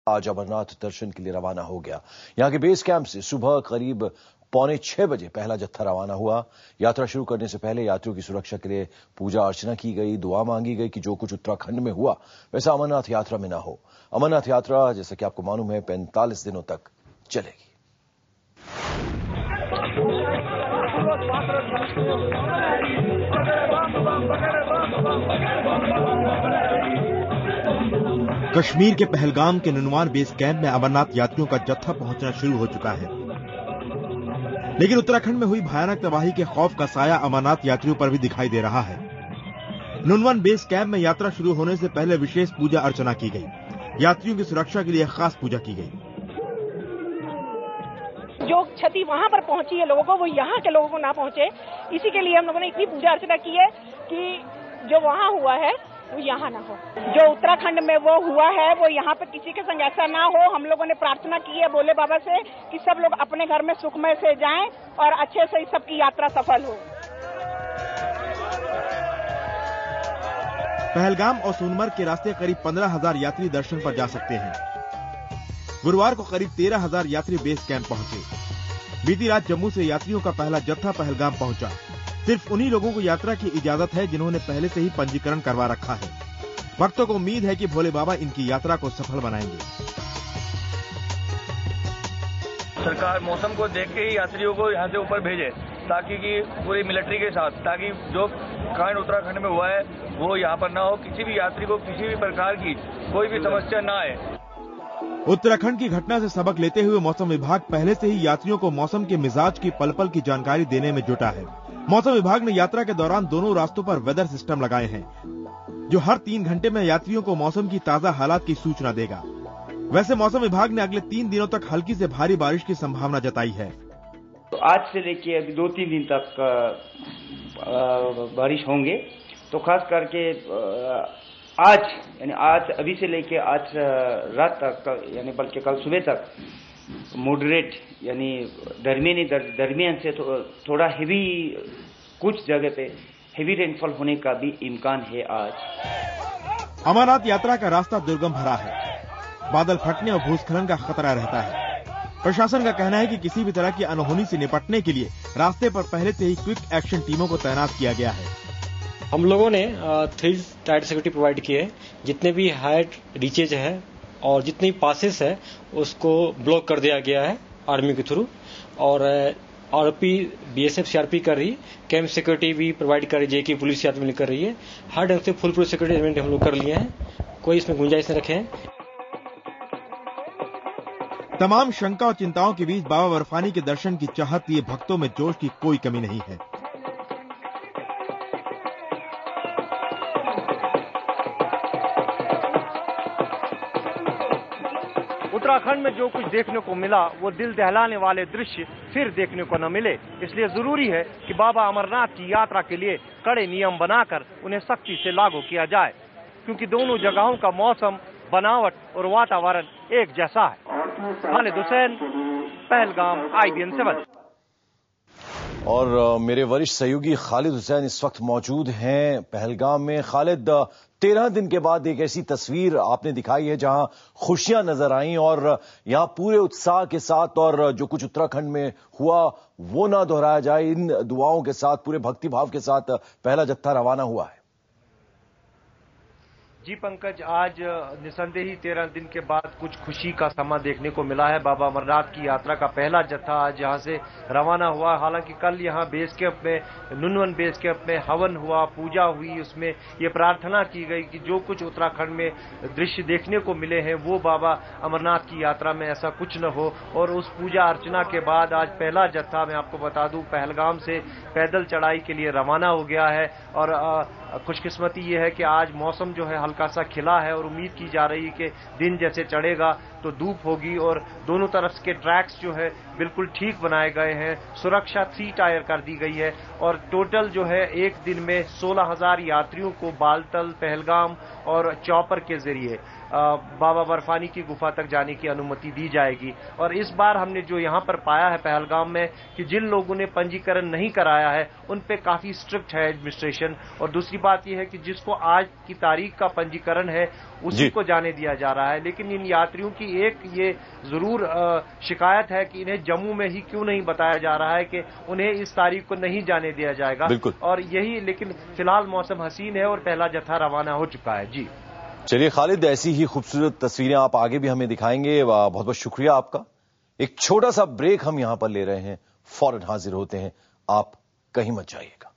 आज अमरनाथ दर्शन के लिए रवाना हो गया। यहां के बेस कैंप से सुबह करीब 5:45 बजे पहला जत्था रवाना हुआ। यात्रा शुरू करने से पहले यात्रियों की सुरक्षा के लिए पूजा अर्चना की गई, दुआ मांगी गई कि जो कुछ उत्तराखंड में हुआ वैसा अमरनाथ यात्रा में ना हो। अमरनाथ यात्रा, जैसा कि आपको मालूम है, 45 दिनों तक चलेगी। कश्मीर के पहलगाम के नुनवान बेस कैंप में अमरनाथ यात्रियों का जत्था पहुंचना शुरू हो चुका है, लेकिन उत्तराखंड में हुई भयानक तबाही के खौफ का साया अमरनाथ यात्रियों पर भी दिखाई दे रहा है। नुनवान बेस कैंप में यात्रा शुरू होने से पहले विशेष पूजा अर्चना की गई। यात्रियों की सुरक्षा के लिए खास पूजा की गई। जो क्षति वहां पर पहुंची है लोगों को, वो यहाँ के लोगों को ना पहुंचे, इसी के लिए हम लोगों ने इतनी पूजा अर्चना की है कि जो वहां हुआ है वो यहाँ ना हो। जो उत्तराखंड में वो हुआ है वो यहाँ पे किसी के संग ऐसा ना हो। हम लोगों ने प्रार्थना की है भोले बाबा से कि सब लोग अपने घर में सुखमय से जाएं और अच्छे से सबकी यात्रा सफल हो। पहलगाम और सोनमर्ग के रास्ते करीब 15,000 यात्री दर्शन पर जा सकते हैं। गुरुवार को करीब 13,000 यात्री बेस कैंप पहुंचे। बीती रात जम्मू से यात्रियों का पहला जत्था पहलगाम पहुंचा। सिर्फ उन्हीं लोगों को यात्रा की इजाजत है जिन्होंने पहले से ही पंजीकरण करवा रखा है। भक्तों को उम्मीद है कि भोले बाबा इनकी यात्रा को सफल बनाएंगे। सरकार मौसम को देख के ही यात्रियों को यहाँ से ऊपर भेजे, ताकि कि पूरी मिलिट्री के साथ, ताकि जो कांड उत्तराखंड में हुआ है वो यहाँ पर ना हो, किसी भी यात्री को किसी भी प्रकार की कोई भी समस्या ना आए। उत्तराखंड की घटना से सबक लेते हुए मौसम विभाग पहले से ही यात्रियों को मौसम के मिजाज की पल पल की जानकारी देने में जुटा है। मौसम विभाग ने यात्रा के दौरान दोनों रास्तों पर वेदर सिस्टम लगाए हैं, जो हर 3 घंटे में यात्रियों को मौसम की ताजा हालात की सूचना देगा। वैसे मौसम विभाग ने अगले 3 दिनों तक हल्की से भारी बारिश की संभावना जताई है। तो आज से लेके अभी 2-3 दिन तक बारिश होंगे। तो खास करके आज अभी से लेके आज रात तक, यानी बल्कि कल सुबह तक मॉडरेट यानी दरमियान से थोड़ा हेवी, कुछ जगह पे हेवी रेनफॉल होने का भी इम्कान है। आज अमरनाथ यात्रा का रास्ता दुर्गम भरा है। बादल फटने और भूस्खलन का खतरा रहता है। प्रशासन का कहना है कि किसी भी तरह की अनहोनी से निपटने के लिए रास्ते पर पहले से ही क्विक एक्शन टीमों को तैनात किया गया है। हम लोगों ने 3 टायर सिक्योरिटी प्रोवाइड किए हैं। जितने भी हाइट रीचेज है और जितनी पासेस है उसको ब्लॉक कर दिया गया है आर्मी के थ्रू, और आरपी बीएसएफ सीआरपी कर रही है। कैंप सिक्योरिटी भी प्रोवाइड कर रही है, जेके पुलिस याद मिल कर रही है। हर ढंग से फुल प्रूफ सिक्योरिटी अरेंजमेंट हम लोग कर लिए हैं, कोई इसमें गुंजाइश नहीं रखे हैं। तमाम शंका और चिंताओं के बीच बाबा बर्फानी के दर्शन की चाहत लिए भक्तों में जोश की कोई कमी नहीं है। उत्तराखंड में जो कुछ देखने को मिला वो दिल दहलाने वाले दृश्य फिर देखने को न मिले। इसलिए जरूरी है कि बाबा अमरनाथ की यात्रा के लिए कड़े नियम बनाकर उन्हें सख्ती से लागू किया जाए, क्योंकि दोनों जगहों का मौसम, बनावट और वातावरण एक जैसा है। खालिद हुसैन, पहलगाम, IBN 7। और मेरे वरिष्ठ सहयोगी खालिद हुसैन इस वक्त मौजूद हैं पहलगाम में। खालिद, 13 दिन के बाद एक ऐसी तस्वीर आपने दिखाई है जहां खुशियां नजर आई और यहां पूरे उत्साह के साथ, और जो कुछ उत्तराखंड में हुआ वो ना दोहराया जाए, इन दुआओं के साथ, पूरे भक्तिभाव के साथ पहला जत्था रवाना हुआ है। जी पंकज, आज निसंदेही 13 दिन के बाद कुछ खुशी का समा देखने को मिला है। बाबा अमरनाथ की यात्रा का पहला जत्था आज यहां से रवाना हुआ। हालांकि कल यहां बेस कैंप में, नुनवन बेस कैंप में हवन हुआ, पूजा हुई। उसमें ये प्रार्थना की गई कि जो कुछ उत्तराखंड में दृश्य देखने को मिले हैं वो बाबा अमरनाथ की यात्रा में ऐसा कुछ न हो। और उस पूजा अर्चना के बाद आज पहला जत्था, मैं आपको बता दूं, पहलगाम से पैदल चढ़ाई के लिए रवाना हो गया है। और खुशकिस्मती ये है कि आज मौसम जो है हल्का सा खिला है और उम्मीद की जा रही है कि दिन जैसे चढ़ेगा तो धूप होगी। और दोनों तरफ के ट्रैक्स जो है बिल्कुल ठीक बनाए गए हैं। सुरक्षा 3 टायर कर दी गई है। और टोटल जो है एक दिन में 16,000 यात्रियों को बालतल, पहलगाम और चॉपर के जरिए बाबा बर्फानी की गुफा तक जाने की अनुमति दी जाएगी। और इस बार हमने जो यहाँ पर पाया है पहलगाम में कि जिन लोगों ने पंजीकरण नहीं कराया है उन पे काफी स्ट्रिक्ट है एडमिनिस्ट्रेशन। और दूसरी बात यह है कि जिसको आज की तारीख का पंजीकरण है उसी को जाने दिया जा रहा है। लेकिन इन यात्रियों की एक ये जरूर शिकायत है कि इन्हें जम्मू में ही क्यों नहीं बताया जा रहा है कि उन्हें इस तारीख को नहीं जाने दिया जाएगा। बिल्कुल। और यही, लेकिन फिलहाल मौसम हसीन है और पहला जत्था रवाना हो चुका है। जी चलिए खालिद, ऐसी ही खूबसूरत तस्वीरें आप आगे भी हमें दिखाएंगे। बहुत बहुत शुक्रिया आपका। एक छोटा सा ब्रेक हम यहां पर ले रहे हैं, फौरन हाजिर होते हैं, आप कहीं मत जाइएगा।